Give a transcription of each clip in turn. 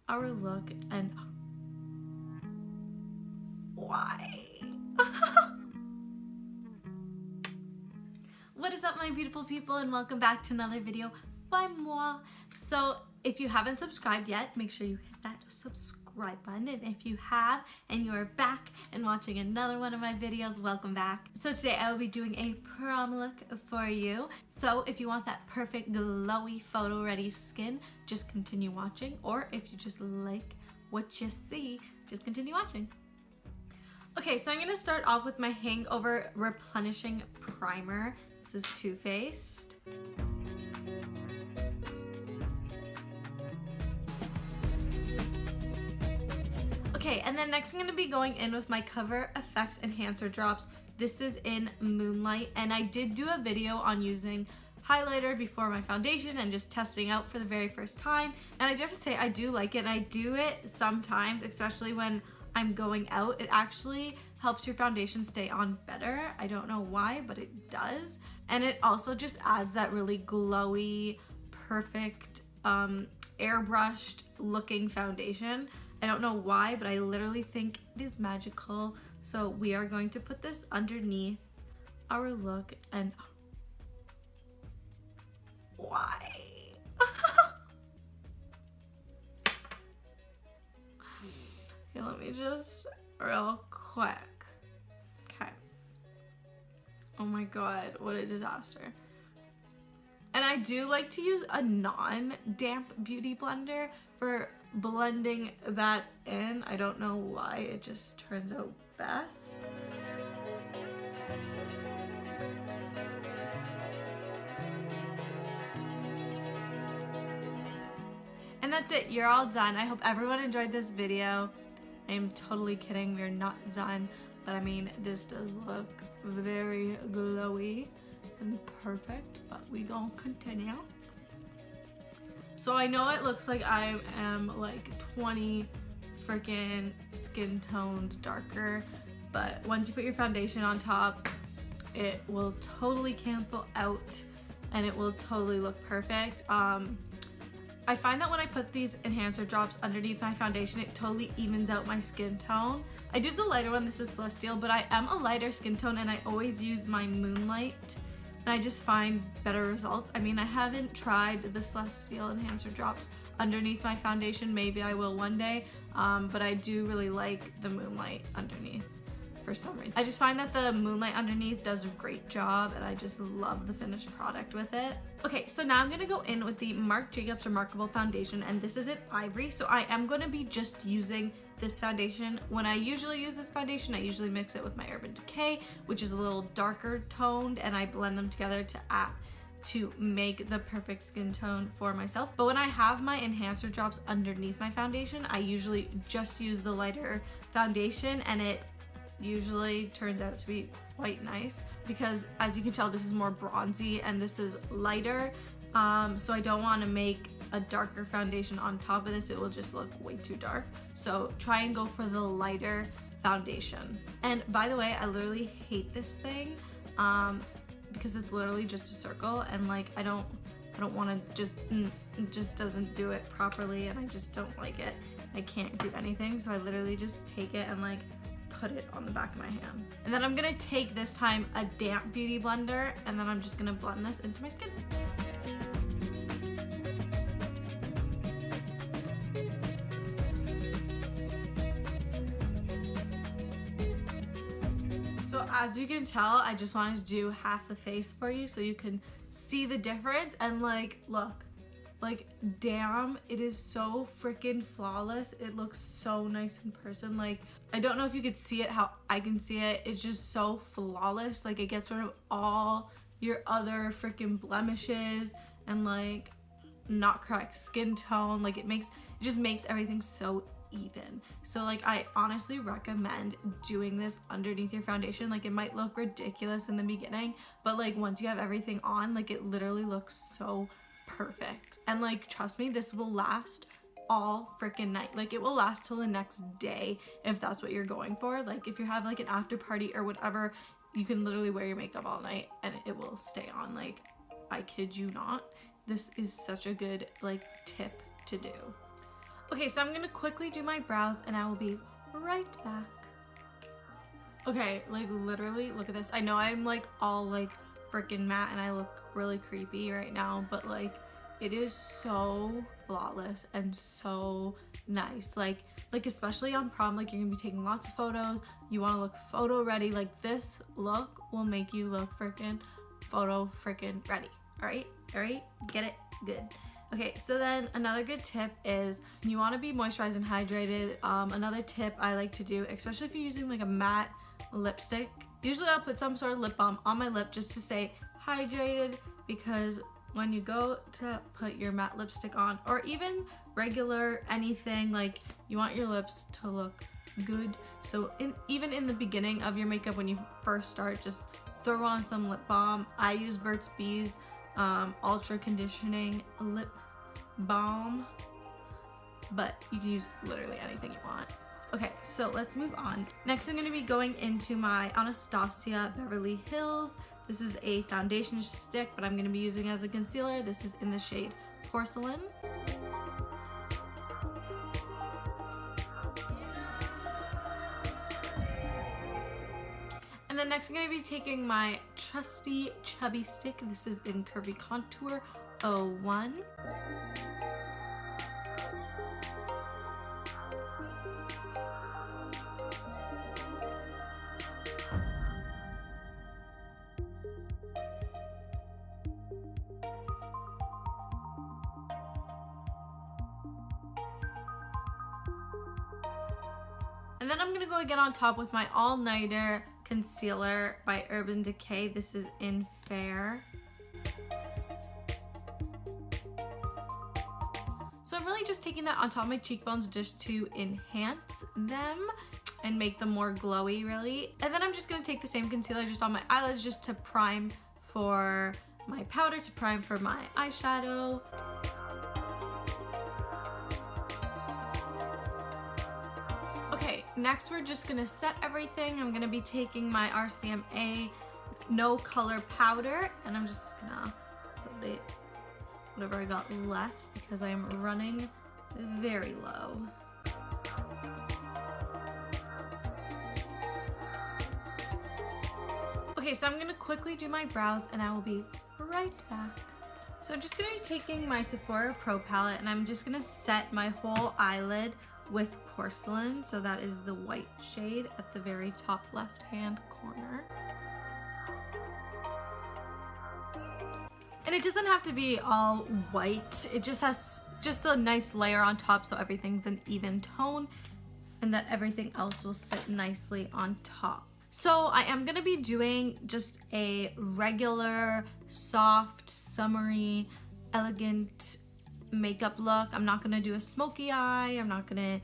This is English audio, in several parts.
our look and why? What is up, my beautiful people, and welcome back to another video by moi. So if you haven't subscribed yet, make sure you hit that subscribe button, and if you have and you're back and watching another one of my videos, welcome back. So today I will be doing a prom look for you. So if you want that perfect glowy photo ready skin, just continue watching, or if you just like what you see, just continue watching. Okay, so I'm gonna start off with my Hangover Replenishing Primer. This is Too Faced. Okay, and then next I'm gonna be going in with my COVERFX Enhancer Drops. This is in Moonlight, and I did do a video on using highlighter before my foundation and just testing out for the very first time. And I do have to say, I do like it, and I do it sometimes, especially when I'm going out. It actually helps your foundation stay on better. I don't know why, but it does. And it also just adds that really glowy, perfect, airbrushed looking foundation. I don't know why, but I literally think it is magical. So we are going to put this underneath our look, and why? Okay, let me just real quick. Okay. Oh my god, what a disaster. And I do like to use a non-damp beauty blender for blending that in. I don't know why, it just turns out best. And that's it, you're all done. I hope everyone enjoyed this video. I am totally kidding, we're not done, but I mean, this does look very glowy and perfect, but we gonna continue. So I know it looks like I am like 20 freaking skin tones darker, but once you put your foundation on top, it will totally cancel out and it will totally look perfect. I find that when I put these enhancer drops underneath my foundation, it totally evens out my skin tone. I do the lighter one, this is Celestial, but I am a lighter skin tone and I always use my Moonlight, and I just find better results. I mean, I haven't tried the Celestial enhancer drops underneath my foundation. Maybe I will one day, but I do really like the Moonlight underneath for some reason. I just find that the Moonlight underneath does a great job, and I just love the finished product with it. Okay, so now I'm gonna go in with the Marc Jacobs Remarkable Foundation, and this is in Ivory. So I am gonna be just using this foundation. When I usually use this foundation, I usually mix it with my Urban Decay, which is a little darker toned, and I blend them together to make the perfect skin tone for myself. But when I have my enhancer drops underneath my foundation, I usually just use the lighter foundation, and it usually turns out to be quite nice because, as you can tell, this is more bronzy and this is lighter, so I don't want to make a darker foundation on top of this. It will just look way too dark, so try and go for the lighter foundation. And by the way, I literally hate this thing because it's literally just a circle, and like I don't want to it just doesn't do it properly, and I just don't like it. I can't do anything, so I literally just take it and like put it on the back of my hand. And then I'm gonna take this time a damp beauty blender, and then I'm just gonna blend this into my skin. So as you can tell, I just wanted to do half the face for you so you can see the difference, and like, look. Like, damn, it is so freaking flawless. It looks so nice in person. Like, I don't know if you could see it how I can see it. It's just so flawless. Like, it gets rid of all your other freaking blemishes and like not correct skin tone. Like, it just makes everything so even. So like, I honestly recommend doing this underneath your foundation. Like, it might look ridiculous in the beginning, but like once you have everything on, like, it literally looks so perfect. And like, trust me, this will last all freaking night. Like, it will last till the next day if that's what you're going for. Like, if you have like an after party or whatever, you can literally wear your makeup all night and it will stay on. Like, I kid you not. This is such a good like tip to do. Okay, so I'm gonna quickly do my brows and I will be right back. Okay, like literally, look at this. I know I'm like all like freaking matte and I look really creepy right now, but like it is so flawless and so nice. Like especially on prom, like you're gonna be taking lots of photos. You wanna look photo ready. Like this look will make you look freaking photo freaking ready. All right, get it? Good. Okay, so then another good tip is you wanna be moisturized and hydrated. Another tip I like to do, especially if you're using like a matte lipstick, usually I'll put some sort of lip balm on my lip just to stay hydrated, because when you go to put your matte lipstick on, or even regular anything, like you want your lips to look good. So even in the beginning of your makeup, when you first start, just throw on some lip balm. I use BURT'S Ultra Conditioning Lip Balm, but you can use literally anything you want. Okay, so let's move on. Next, I'm going to be going into my Anastasia Beverly Hills. This is a foundation stick, but I'm going to be using it as a concealer. This is in the shade Porcelain. And then next, I'm going to be taking my trusty Chubby stick. This is in Curvy Contour 01. And then I'm gonna go again on top with my All Nighter concealer by Urban Decay. This is in Fair. So I'm really just taking that on top of my cheekbones just to enhance them and make them more glowy, really. And then I'm just gonna take the same concealer just on my eyelids just to prime for my powder, to prime for my eyeshadow. Okay, next we're just gonna set everything. I'm gonna be taking my RCMA No Color Powder, and I'm just gonna put it whatever I got left because I am running very low. Okay, so I'm gonna quickly do my brows and I will be right back. So I'm just gonna be taking my Sephora Pro palette and I'm just gonna set my whole eyelid with Porcelain. So that is the white shade at the very top left hand corner. And it doesn't have to be all white. It just has just a nice layer on top so everything's an even tone and that everything else will sit nicely on top. So I am gonna be doing just a regular, soft, summery, elegant makeup look. I'm not gonna do a smoky eye. I'm not gonna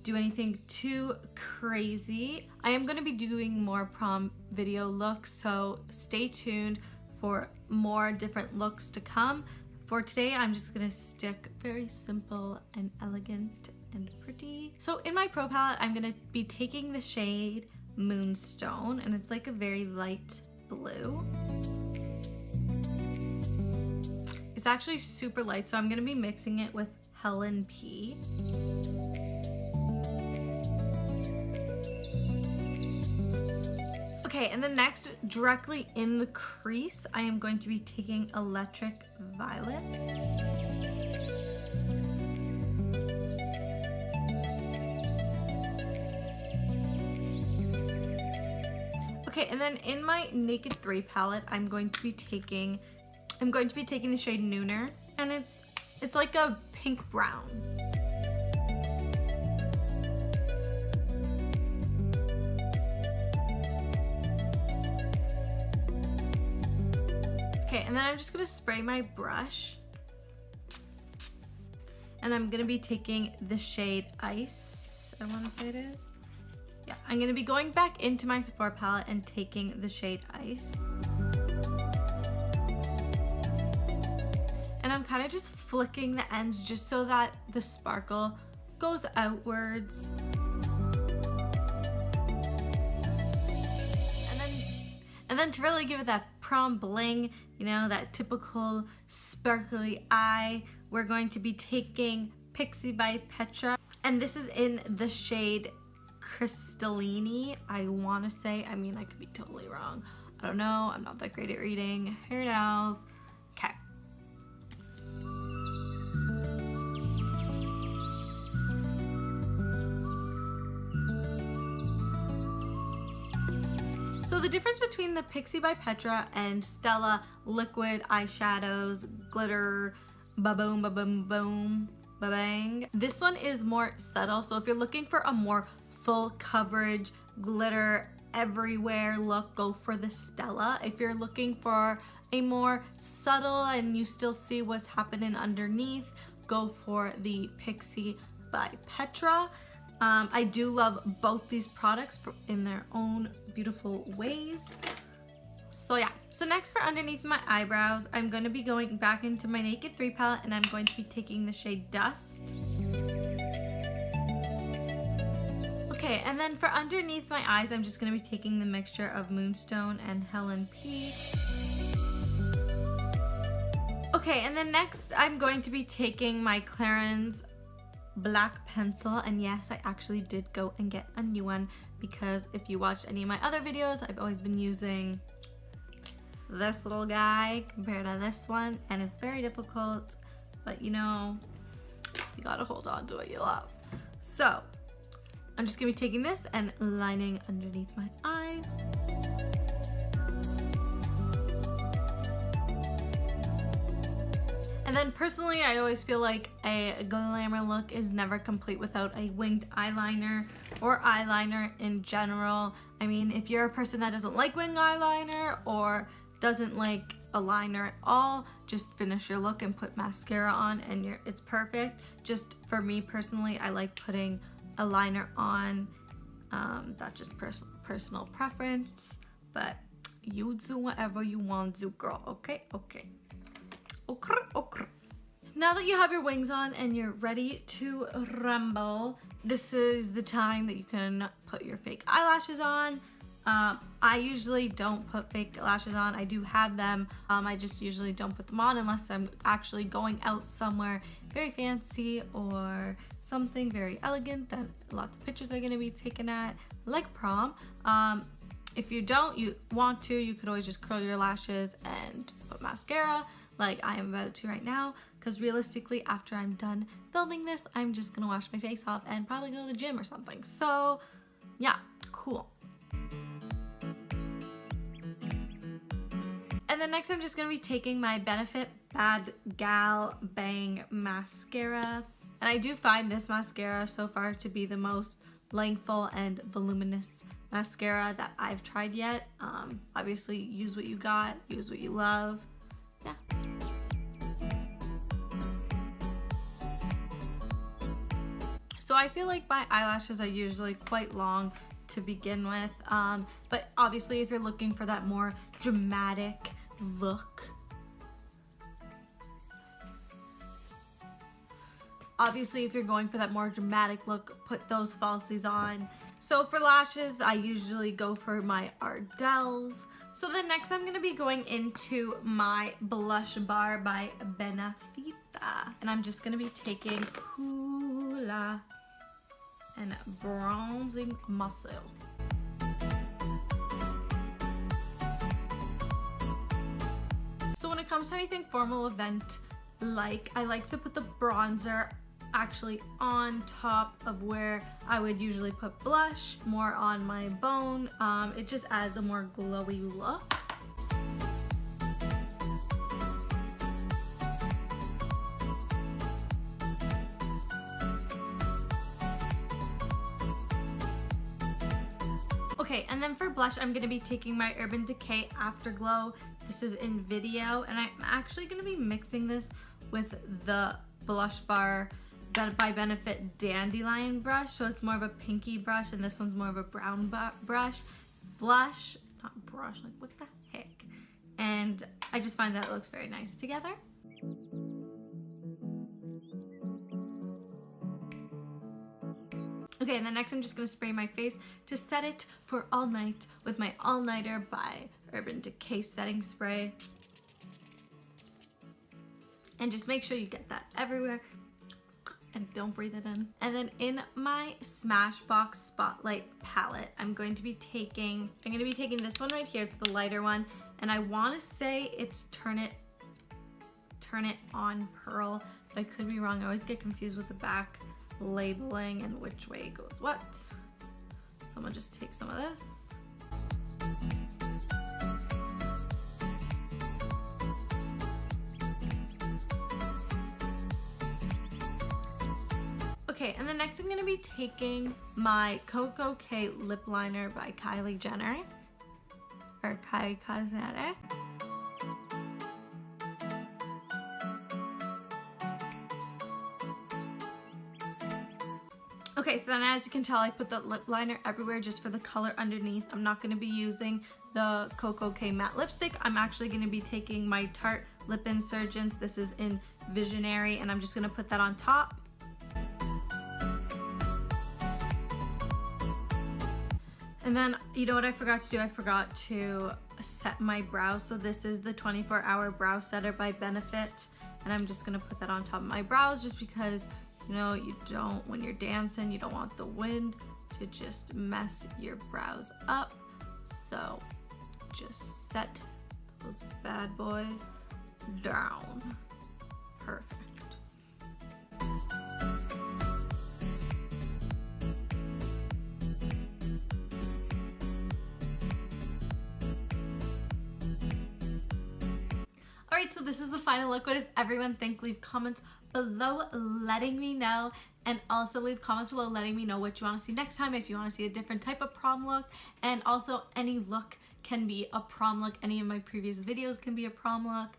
do anything too crazy. I am gonna be doing more prom video looks, so stay tuned for more different looks to come. For today, I'm just gonna stick very simple and elegant and pretty. So in my Pro palette, I'm gonna be taking the shade Moonstone, and it's like a very light blue. It's actually super light, so I'm gonna be mixing it with HelenP. Okay, and then next, directly in the crease, I am going to be taking Electric Violet. Okay, and then in my Naked 3 palette, I'm going to be taking the shade Nooner, and it's like a pink brown. Okay, and then I'm just gonna spray my brush, and I'm gonna be taking the shade Ice, I wanna say it is. Yeah, I'm gonna be going back into my Sephora palette and taking the shade Ice. And I'm kind of just flicking the ends just so that the sparkle goes outwards. And then to really give it that prom bling, you know, that typical sparkly eye, we're going to be taking PIXI by Petra. And this is in the shade Crystalline, I want to say. I mean, I could be totally wrong. I don't know. I'm not that great at reading. Here now. Okay. So the difference between the PIXI by Petra and Stella liquid eyeshadows, glitter, ba-boom, ba-boom, boom, ba-bang. This one is more subtle. So if you're looking for a more full coverage, glitter everywhere look, go for the Stella. If you're looking for a more subtle and you still see what's happening underneath, go for the PIXI by Petra. I do love both these products in their own beautiful ways. So yeah, so next for underneath my eyebrows, I'm going to be going back into my Naked 3 palette and I'm going to be taking the shade Dust. Okay, and then for underneath my eyes, I'm just going to be taking the mixture of Moonstone and HelenP. Okay, and then next I'm going to be taking my CLARINS black pencil, and yes, I actually did go and get a new one because if you watch any of my other videos, I've always been using this little guy compared to this one, and it's very difficult, but you know, you gotta hold on to what you love. So I'm just gonna be taking this and lining underneath my eyes. And then personally, I always feel like a glamour look is never complete without a winged eyeliner or eyeliner in general. I mean, if you're a person that doesn't like winged eyeliner or doesn't like a liner at all, just finish your look and put mascara on and it's perfect. Just for me personally, I like putting a liner on. That's just personal preference, but you do whatever you want to, girl. Okay, okay. Okay, okay. Now that you have your wings on and you're ready to rumble, this is the time that you can put your fake eyelashes on. I usually don't put fake lashes on. I do have them. I just usually don't put them on unless I'm actually going out somewhere very fancy or something very elegant that lots of pictures are going to be taken at, like prom. If you don't, you want to, you could always just curl your lashes and put mascara like I am about to right now, because realistically after I'm done filming this, I'm just gonna wash my face off and probably go to the gym or something. So yeah, cool. And then next I'm just gonna be taking my Benefit BadGal Bang Mascara, and I do find this mascara so far to be the most lengthful and voluminous mascara that I've tried yet. Obviously use what you got, use what you love. Yeah. So I feel like my eyelashes are usually quite long to begin with, but obviously if you're looking for that more dramatic look, put those falsies on. So for lashes, I usually go for my Ardell's. So then next I'm going to be going into my blush bar by Benefit, and I'm just going to be taking Hoola and Bronzing Muscle. So when it comes to anything formal event, I like to put the bronzer actually on top of where I would usually put blush, more on my bone. It just adds a more glowy look. Okay, and then for blush, I'm going to be taking my Urban Decay Afterglow. This is in video, and I'm actually going to be mixing this with the blush bar by Benefit Dandelion brush. So it's more of a pinky brush, and this one's more of a brown brush. Blush, not brush, like what the heck? And I just find that it looks very nice together. Okay, and then next I'm just going to spray my face to set it for all night with my All Nighter by Urban Decay setting spray. And just make sure you get that everywhere and Like, don't breathe it in. And then in my Smashbox Spotlight palette, I'm going to be taking this one right here. It's the lighter one. And I want to say it's Turn It On Pearl, but I could be wrong. I always get confused with the back labeling and which way goes what. So I'm gonna just take some of this. Okay, and then next I'm gonna be taking my Coco K lip liner by Kylie Jenner, or Kai Cosmetics. Okay, so then as you can tell, I put the lip liner everywhere just for the color underneath. I'm not gonna be using the Coco K matte lipstick. I'm actually gonna be taking my Tarte Lip Insurgence. This is in Visionary, and I'm just gonna put that on top. And then, you know what I forgot to do? I forgot to set my brows. So this is the 24-Hour Brow Setter by Benefit. And I'm just gonna put that on top of my brows just because, you know, when you're dancing, you don't want the wind to just mess your brows up. So just set those bad boys down. Perfect. Alright, so this is the final look. What does everyone think? Leave comments below letting me know, and also leave comments below letting me know what you want to see next time, if you want to see a different type of prom look. And also, any look can be a prom look. Any of my previous videos can be a prom look.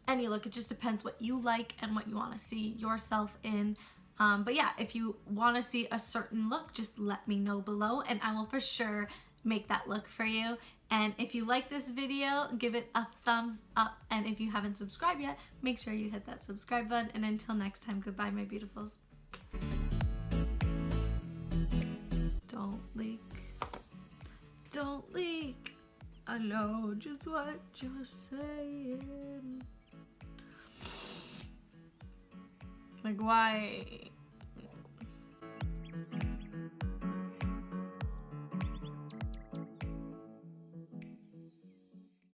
Any look, it just depends what you like and what you want to see yourself in. But yeah, if you want to see a certain look, just let me know below and I will for sure make that look for you. And if you like this video, give it a thumbs up. And if you haven't subscribed yet, make sure you hit that subscribe button. And until next time, goodbye, my beautifuls. Don't leak. Don't leak. I know just what you're saying. Like, why?